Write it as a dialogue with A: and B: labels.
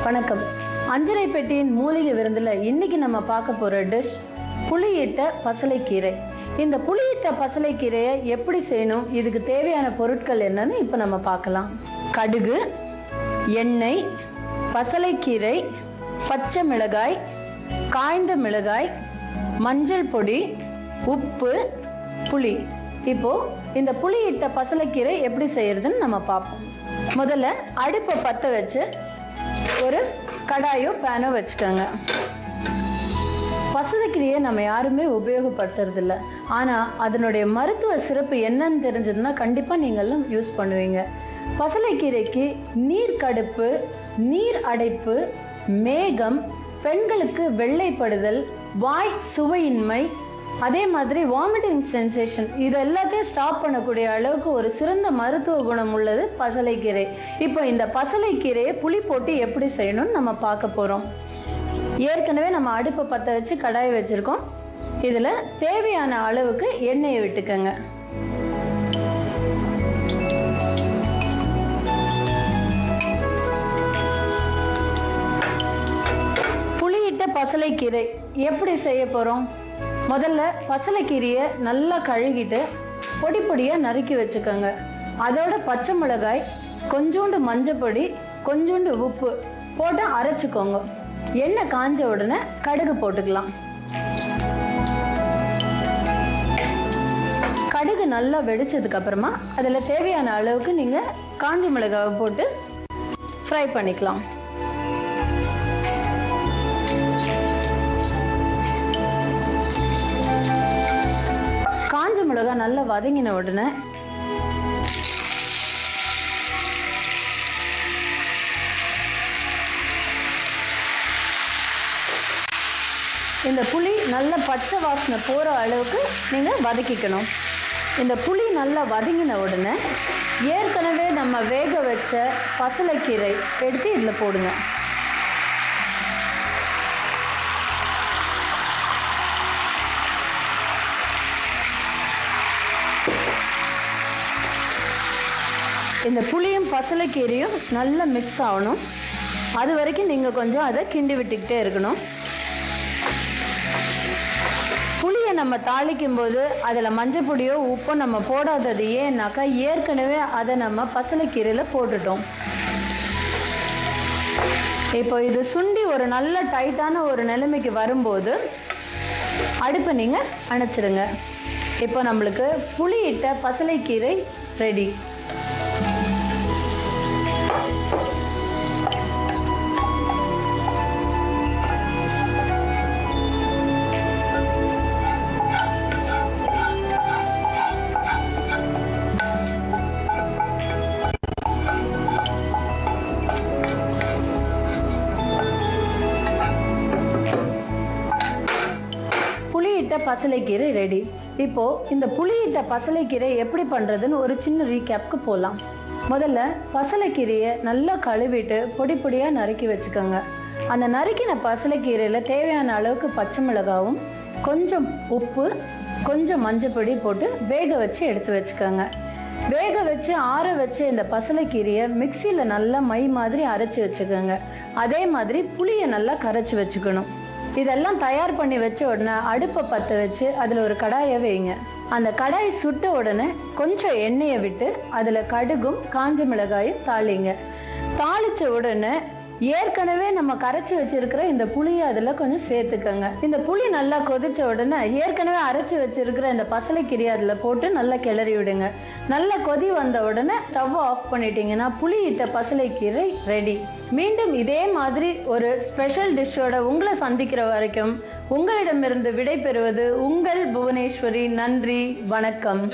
A: வணக்கம். அஞ்சரை பெட்டியின் மூலிகை விருந்துல இன்னைக்கு நம்ம பார்க்க போற டிஷ் புளியிட்ட பசலைக்கீரை. இந்த புளியிட்ட பசலைக்கீரையை எப்படி செய்யணும், இதுக்கு தேவையான பொருட்கள் என்னன்னு இப்ப நம்ம பார்க்கலாம். கடுகு, எண்ணெய், பசலைக்கீரை, பச்சை மிளகாய், காய்ந்த மிளகாய், மஞ்சள் பொடி, உப்பு, புளி. இப்போ இந்த புளியிட்ட பசலைக்கீரை எப்படி செய்யறதுன்னு நம்ம பார்ப்போம். முதல்ல அடுப்பை பற்ற வச்சு ஒரு கடாயோ பேனோ வச்சுக்கோங்க. பசலைக்கீரையை நம்ம யாருமே உபயோகப்படுத்துறது இல்லை, ஆனால் அதனுடைய மருத்துவ சிறப்பு என்னன்னு தெரிஞ்சதுன்னா கண்டிப்பாக நீங்களும் யூஸ் பண்ணுவீங்க. பசலைக்கீரைக்கு நீர் கடுப்பு, நீர் அடைப்பு, மேகம், பெண்களுக்கு வெள்ளைப்படுதல், வாய் சுவையின்மை, அதே மாதிரி வாமிட்டிங் சென்சேஷன், இது எல்லாத்தையும் ஸ்டாப் பண்ணக்கூடிய அளவுக்கு ஒரு சிறந்த மருத்துவ குணம் உள்ளது பசலைக்கீரை. இப்போ இந்த பசலைக்கீரையை புளி போட்டு எப்படி செய்யணும்னு நம்ம பார்க்க போகிறோம். ஏற்கனவே நம்ம அடுப்பை பற்ற வச்சு கடாயை வச்சுருக்கோம். இதில் தேவையான அளவுக்கு எண்ணெயை விட்டுக்கோங்க. புளியிட்ட பசலைக்கீரை எப்படி செய்ய போகிறோம்? முதல்ல பசலைக்கீரையை நல்லா கழுகிட்டு பொடி பொடியாக நறுக்கி வச்சுக்கோங்க. அதோட பச்சை மிளகாய், கொஞ்சோண்டு மஞ்சப்பொடி, கொஞ்சோண்டு உப்பு போட்டு அரைச்சிக்கோங்க. எண்ணெய் காஞ்ச உடனே கடுகு போட்டுக்கலாம். கடுகு நல்லா வெடிச்சதுக்கு அப்புறமா அதில் தேவையான அளவுக்கு நீங்கள் காஞ்ச மிளகாவை போட்டு ஃப்ரை பண்ணிக்கலாம். காஞ்ச மிளகாய் நல்லா வதங்கின உடனே இந்த புளி நல்ல பச்சை வாசனை போகிற அளவுக்கு நீங்கள் வதக்கிக்கணும். இந்த புளி நல்லா வதங்கின உடனே ஏற்கனவே நம்ம வேக வச்ச பசலைக்கீரை எடுத்து இதில் போடுங்க. இந்த புளியும் பசலைக்கீரையும் நல்லா மிக்ஸ் ஆகணும். அது வரைக்கும் நீங்கள் கொஞ்சம் அதை கிண்டி விட்டுக்கிட்டே இருக்கணும். புளியை நம்ம தாளிக்கும் போது அதில் மஞ்சள் பொடியோ உப்போ நம்ம போடாதது ஏன்னாக்கா ஏற்கனவே அதை நம்ம பசலைக்கீரையில் போட்டுட்டோம். இப்போ இது சுண்டி ஒரு நல்ல டைட்டான ஒரு நிலைமைக்கு வரும்போது அடுப்பை நீங்கள் அணைச்சிடுங்க. இப்போ நம்மளுக்கு புளியிட்ட பசலைக்கீரை ரெடி. புளியிட்ட பசலைக்கீரை ரெடி. இப்போ இந்த புளியிட்ட பசலைக்கீரை எப்படி பண்ணுறதுன்னு ஒரு சின்ன ரீகேப்க்கு போகலாம். முதல்ல பசலைக்கீரையை நல்லா கழுவிட்டு பொடி பொடியாக நறுக்கி வச்சுக்கோங்க. அந்த நறுக்கின பசலைக்கீரையில் தேவையான அளவுக்கு பச்சை மிளகாவும், கொஞ்சம் உப்பு, கொஞ்சம் மஞ்சப்பொடி போட்டு வேக வச்சு எடுத்து வச்சுக்கோங்க. வேக வச்சு ஆற வச்சு இந்த பசலைக்கீரையை மிக்சியில் நல்லா மை மாதிரி அரைச்சி வச்சுக்கோங்க. அதே மாதிரி புளியை நல்லா கரைச்சி வச்சுக்கணும். இதெல்லாம் தயார் பண்ணி வச்ச உடனே அடுப்பை பற்ற வச்சு அதில் ஒரு கடாயை வைங்க. அந்த கடாய் சுட்ட உடனே கொஞ்சம் எண்ணெயை விட்டு அதில் கடுகும் காஞ்ச மிளகாயும் தாளிங்க. தாளித்த உடனே ஏற்கனவே நம்ம கரைச்சி வச்சிருக்கிற இந்த புளியை அதில் கொஞ்சம் சேர்த்துக்கோங்க. இந்த புளி நல்லா கொதிச்ச உடனே ஏற்கனவே அரைச்சி வச்சிருக்கிற இந்த பசலைக்கீரையை அதில் போட்டு நல்லா கிளறி விடுங்க. நல்லா கொதி வந்த உடனே ஸ்டவ்வை ஆஃப் பண்ணிட்டீங்கன்னா புளியிட்ட பசலைக்கீரை ரெடி. மீண்டும் இதே மாதிரி ஒரு ஸ்பெஷல் டிஷ்ஷோட உங்களை சந்திக்கிற வரைக்கும் உங்களிடமிருந்து விடை பெறுவது உங்கள் புவனேஸ்வரி. நன்றி, வணக்கம்.